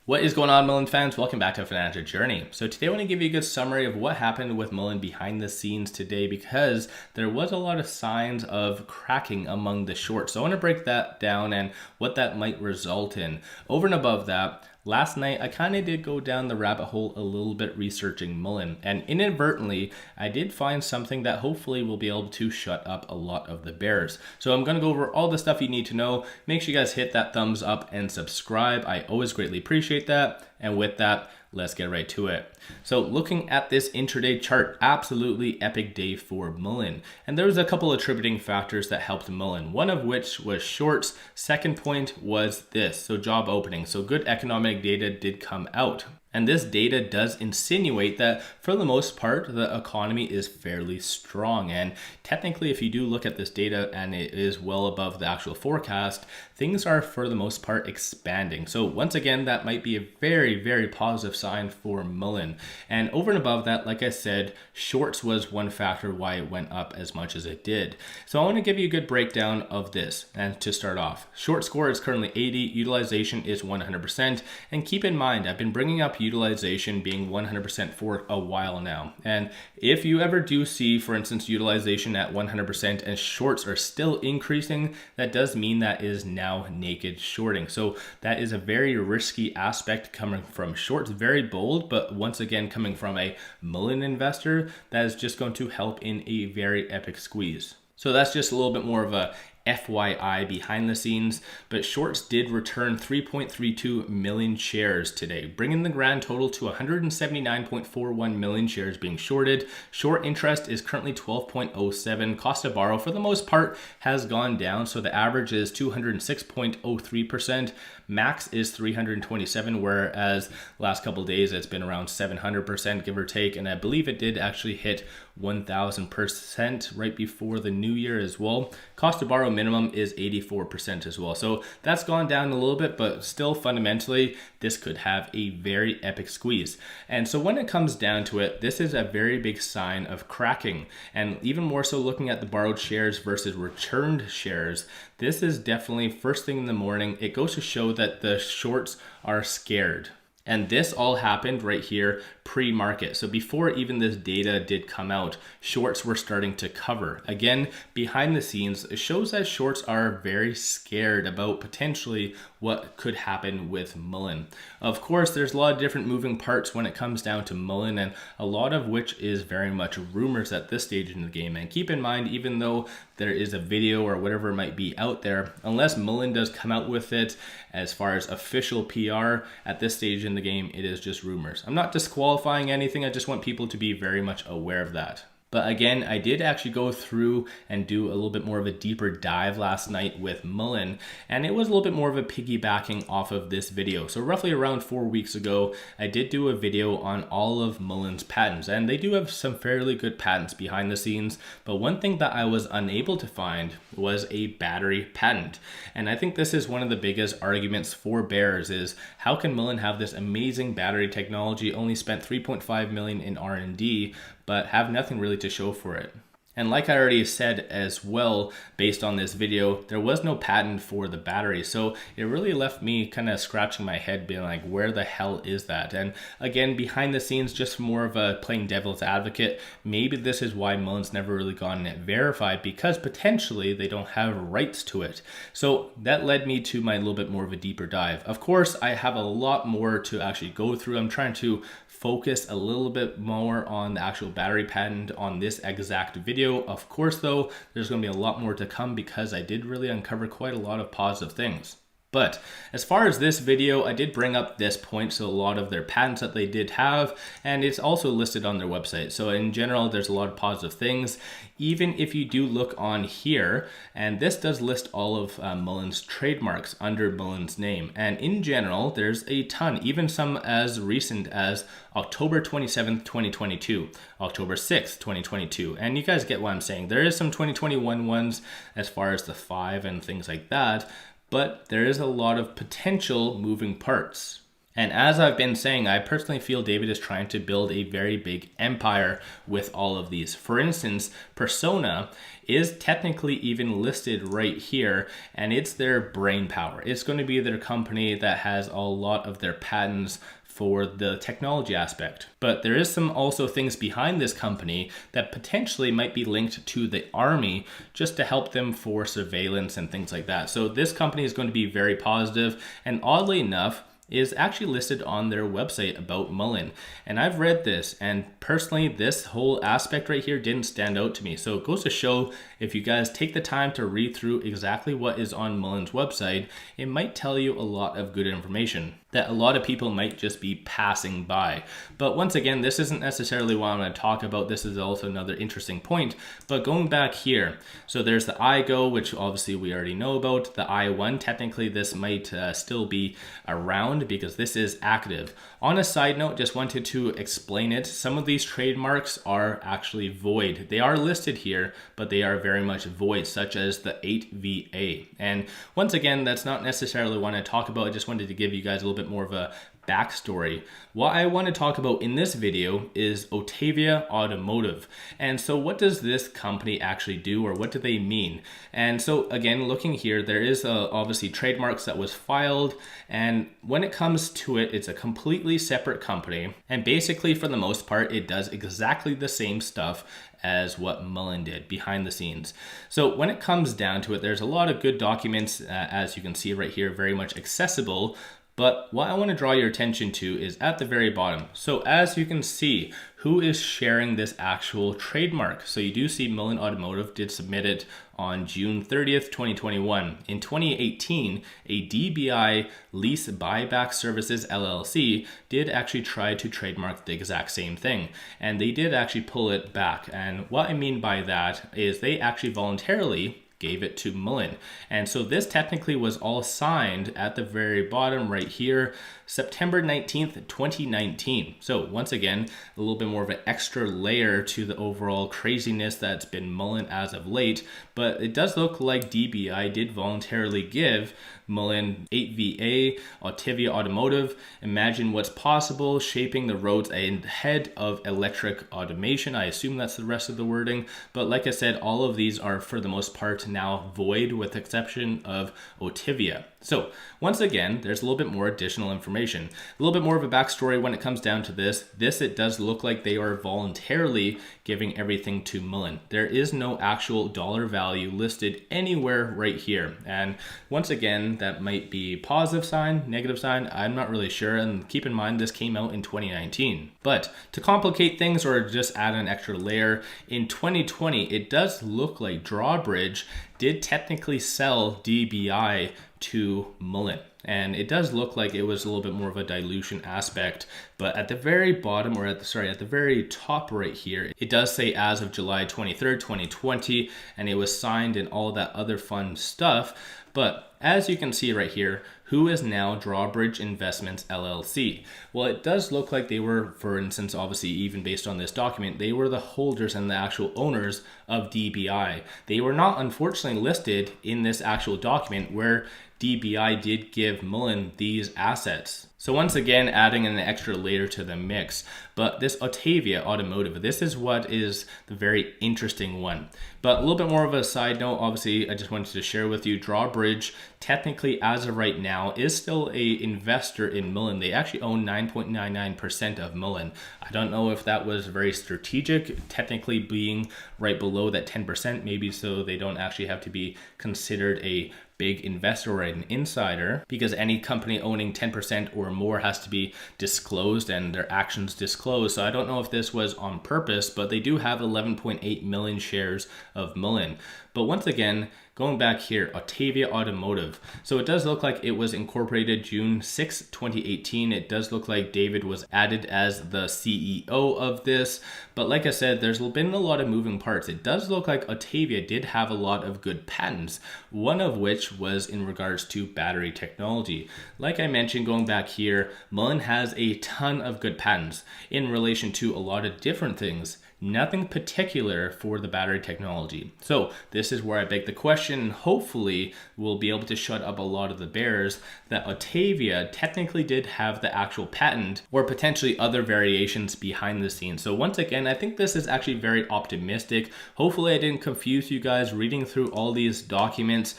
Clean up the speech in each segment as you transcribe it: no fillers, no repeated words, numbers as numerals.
What is going on, Mullen fans? Welcome back to A Financial Journey. So today I want to give you a good summary of what happened with Mullen behind the scenes today, because there was a lot of signs of cracking among the shorts. So I want to break that down and what that might result in. Over and above that, last night I kind of did go down the rabbit hole a little bit researching Mullen, and inadvertently I did find something that hopefully will be able to shut up a lot of the bears. So I'm going to go over all the stuff you need to know. Make sure you guys hit that thumbs up and subscribe. I always greatly appreciate that. And with that, let's get right to it. So looking at this intraday chart, absolutely epic day for Mullen. And there was a couple attributing factors that helped Mullen, one of which was shorts. Second point was this, so job opening. So good economic data did come out. And this data does insinuate that for the most part, the economy is fairly strong. And technically, if you do look at this data and it is well above the actual forecast, things are for the most part expanding. So once again, that might be a very, very positive sign for Mullen. And over and above that, like I said, shorts was one factor why it went up as much as it did. So I want to give you a good breakdown of this. And to start off, short score is currently 80, utilization is 100%. And keep in mind, I've been bringing up utilization being 100% for a while now. And if you ever do see, for instance, utilization at 100% and shorts are still increasing, that does mean that is now naked shorting. So that is a very risky aspect coming from shorts, very bold, but once again, coming from a Mullen investor, that is just going to help in a very epic squeeze. So that's just a little bit more of a FYI behind the scenes, but shorts did return 3.32 million shares today, bringing the grand total to 179.41 million shares being shorted. Short interest is currently 12.07. Cost to borrow for the most part has gone down, so the average is 206.03%. Max is 327, whereas last couple of days it's been around 700%, give or take, and I believe it did actually hit 1000% right before the new year as well. Cost to borrow minimum is 84% as well. So that's gone down a little bit, but still fundamentally, this could have a very epic squeeze. And so when it comes down to it, this is a very big sign of cracking. And even more so looking at the borrowed shares versus returned shares, this is definitely first thing in the morning. It goes to show that the shorts are scared. And this all happened right here pre-market. So before even this data did come out, shorts were starting to cover. Again, behind the scenes, it shows that shorts are very scared about potentially what could happen with Mullen. Of course, there's a lot of different moving parts when it comes down to Mullen, and a lot of which is very much rumors at this stage in the game. And keep in mind, even though there is a video or whatever it might be out there, unless Mullen does come out with it as far as official PR at this stage in the game, it is just rumors. I'm not disqualifying anything, I just want people to be very much aware of that. But again, I did actually go through and do a little bit more of a deeper dive last night with Mullen, and it was a little bit more of a piggybacking off of this video. So roughly around 4 weeks ago, I did do a video on all of Mullen's patents, and they do have some fairly good patents behind the scenes. But one thing that I was unable to find was a battery patent. And I think this is one of the biggest arguments for bears is how can Mullen have this amazing battery technology, only spent 3.5 million in R&D, but have nothing really to show for it. And like I already said as well, based on this video, there was no patent for the battery. So it really left me kind of scratching my head being like, where the hell is that? And again, behind the scenes, just more of a playing devil's advocate, maybe this is why Mullen's never really gotten it verified, because potentially they don't have rights to it. So that led me to my little bit more of a deeper dive. Of course, I have a lot more to actually go through. I'm trying to focus a little bit more on the actual battery patent on this exact video. Of course, though, there's going to be a lot more to come because I did really uncover quite a lot of positive things. But as far as this video, I did bring up this point, so a lot of their patents that they did have, and it's also listed on their website. So in general, there's a lot of positive things. Even if you do look on here, and this does list all of Mullen's trademarks under Mullen's name. And in general, there's a ton, even some as recent as October 27th, 2022, October 6th, 2022. And you guys get what I'm saying. There is some 2021 ones as far as the 5 and things like that, but there is a lot of potential moving parts. And as I've been saying, I personally feel David is trying to build a very big empire with all of these. For instance, Persona is technically even listed right here, and it's their brain power. It's going to be their company that has a lot of their patents for the technology aspect. But there is some also things behind this company that potentially might be linked to the army just to help them for surveillance and things like that. So this company is going to be very positive, and oddly enough, is actually listed on their website about Mullen. And I've read this, and personally, this whole aspect right here didn't stand out to me. So it goes to show, if you guys take the time to read through exactly what is on Mullen's website, it might tell you a lot of good information that a lot of people might just be passing by. But once again, this isn't necessarily what I'm going to talk about. This is also another interesting point. But going back here, so there's the iGo, which obviously we already know about. The i1, technically this might still be around because this is active. On a side note, just wanted to explain it. Some of these trademarks are actually void. They are listed here, but they are very much void, such as the 𝗖𝗢𝗡𝗘𝗖𝗧. And once again, that's not necessarily what I talk about. I just wanted to give you guys a little bit more of a backstory. What I want to talk about in this video is 𝗖𝗢𝗡𝗘𝗖𝗧 Automotive. And so what does this company actually do, or what do they mean? And so again, looking here, there is obviously trademarks that was filed, and when it comes to it, it's a completely separate company. And basically, for the most part, it does exactly the same stuff as what Mullen did behind the scenes. So when it comes down to it, there's a lot of good documents, as you can see right here, very much accessible. But what I want to draw your attention to is at the very bottom. So as you can see, who is sharing this actual trademark? So you do see Mullen Automotive did submit it on June 30th, 2021. In 2018, a DBI Lease Buyback Services LLC did actually try to trademark the exact same thing. And they did actually pull it back. And what I mean by that is they actually voluntarily gave it to Mullen. And so this technically was all signed at the very bottom right here, September 19th, 2019. So once again, a little bit more of an extra layer to the overall craziness that's been Mullen as of late, but it does look like DBI did voluntarily give Mullen 𝗖𝗢𝗡𝗘𝗖𝗧 Automotive, imagine what's possible, shaping the roads ahead of electric automation. I assume that's the rest of the wording, but like I said, all of these are for the most part now void with the exception of 𝗖𝗢𝗡𝗘𝗖𝗧. So once again, there's a little bit more additional information, a little bit more of a backstory when it comes down to this. It does look like they are voluntarily giving everything to Mullen. There is no actual dollar value listed anywhere right here. And once again, that might be positive sign, negative sign, I'm not really sure. And keep in mind, this came out in 2019. But to complicate things or just add an extra layer, in 2020, it does look like Drawbridge did technically sell DBI to Mullen. And it does look like it was a little bit more of a dilution aspect, but at the very bottom, or at the very top right here, it does say as of July 23rd, 2020, and it was signed and all that other fun stuff. But as you can see right here, who is now Drawbridge Investments LLC? Well, it does look like they were, for instance, obviously even based on this document, they were the holders and the actual owners of DBI. They were not unfortunately listed in this actual document where DBI did give Mullen these assets. So once again, adding an extra layer to the mix. But this 𝗖𝗢𝗡𝗘𝗖𝗧 Automotive, this is what is the very interesting one. But a little bit more of a side note, obviously, I just wanted to share with you, Drawbridge, technically as of right now, is still a investor in Mullen. They actually own 9.99% of Mullen. I don't know if that was very strategic, technically being right below that 10%, maybe so they don't actually have to be considered a big investor or an insider, because any company owning 10% or more has to be disclosed and their actions disclosed. So I don't know if this was on purpose, but they do have 11.8 million shares of Mullen. But once again, going back here, 𝗖𝗢𝗡𝗘𝗖𝗧 Automotive. So it does look like it was incorporated June 6, 2018. It does look like David was added as the CEO of this. But like I said, there's been a lot of moving parts. It does look like 𝗖𝗢𝗡𝗖𝗧 did have a lot of good patents, one of which was in regards to battery technology. Like I mentioned, going back here, Mullen has a ton of good patents in relation to a lot of different things. nothing particular for the battery technology. So this is where I beg the question, and hopefully we'll be able to shut up a lot of the bears, that 𝗖𝗢𝗡𝗘𝗖𝗧 technically did have the actual patent or potentially other variations behind the scenes. So once again, I think this is actually very optimistic. Hopefully I didn't confuse you guys. Reading through all these documents,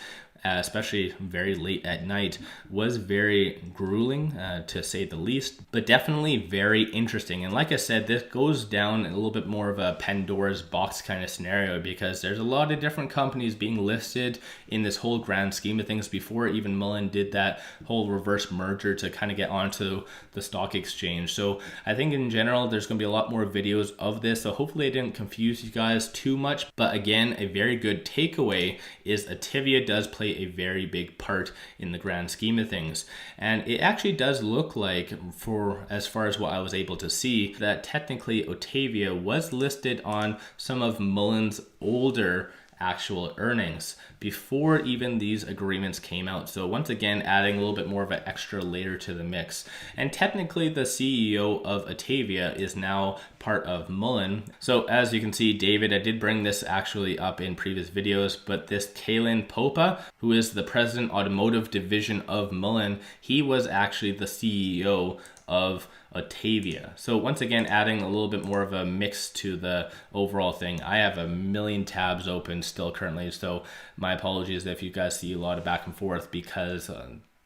especially very late at night, was very grueling to say the least, but definitely very interesting. And like I said, this goes down a little bit more of a Pandora's box kind of scenario, because there's a lot of different companies being listed in this whole grand scheme of things before even Mullen did that whole reverse merger to kind of get onto the stock exchange. So I think in general there's going to be a lot more videos of this, so hopefully I didn't confuse you guys too much. But again, a very good takeaway is 𝗖𝗢𝗡𝗖𝗧 does play a very big part in the grand scheme of things. And it actually does look like, for as far as what I was able to see, that technically 𝗖𝗢𝗡𝗖𝗧 was listed on some of Mullen's older actual earnings before even these agreements came out. So once again, adding a little bit more of an extra layer to the mix. And technically the CEO of 𝗖𝗢𝗡𝗖𝗧 is now part of Mullen. So as you can see, David, I did bring this actually up in previous videos, but this 𝗖𝗢𝗡𝗘𝗖𝗧, who is the president automotive division of Mullen, he was actually the CEO of 𝗖𝗢𝗡𝗖𝗧. So once again, adding a little bit more of a mix to the overall thing. I have a million tabs open still currently, so my apologies if you guys see a lot of back and forth, because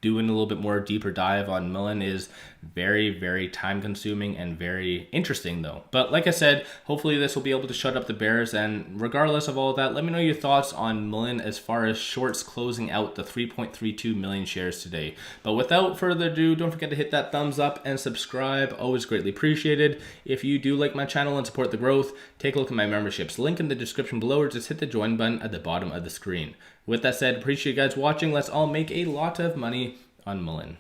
doing a little bit more deeper dive on Mullen is very, very time consuming and very interesting though. But like I said, hopefully this will be able to shut up the bears. And regardless of all of that, let me know your thoughts on Mullen as far as shorts closing out the 3.32 million shares today. But without further ado, don't forget to hit that thumbs up and subscribe. Always greatly appreciated. If you do like my channel and support the growth, take a look at my memberships. Link in the description below, or just hit the join button at the bottom of the screen. With that said, appreciate you guys watching. Let's all make a lot of money on Mullen.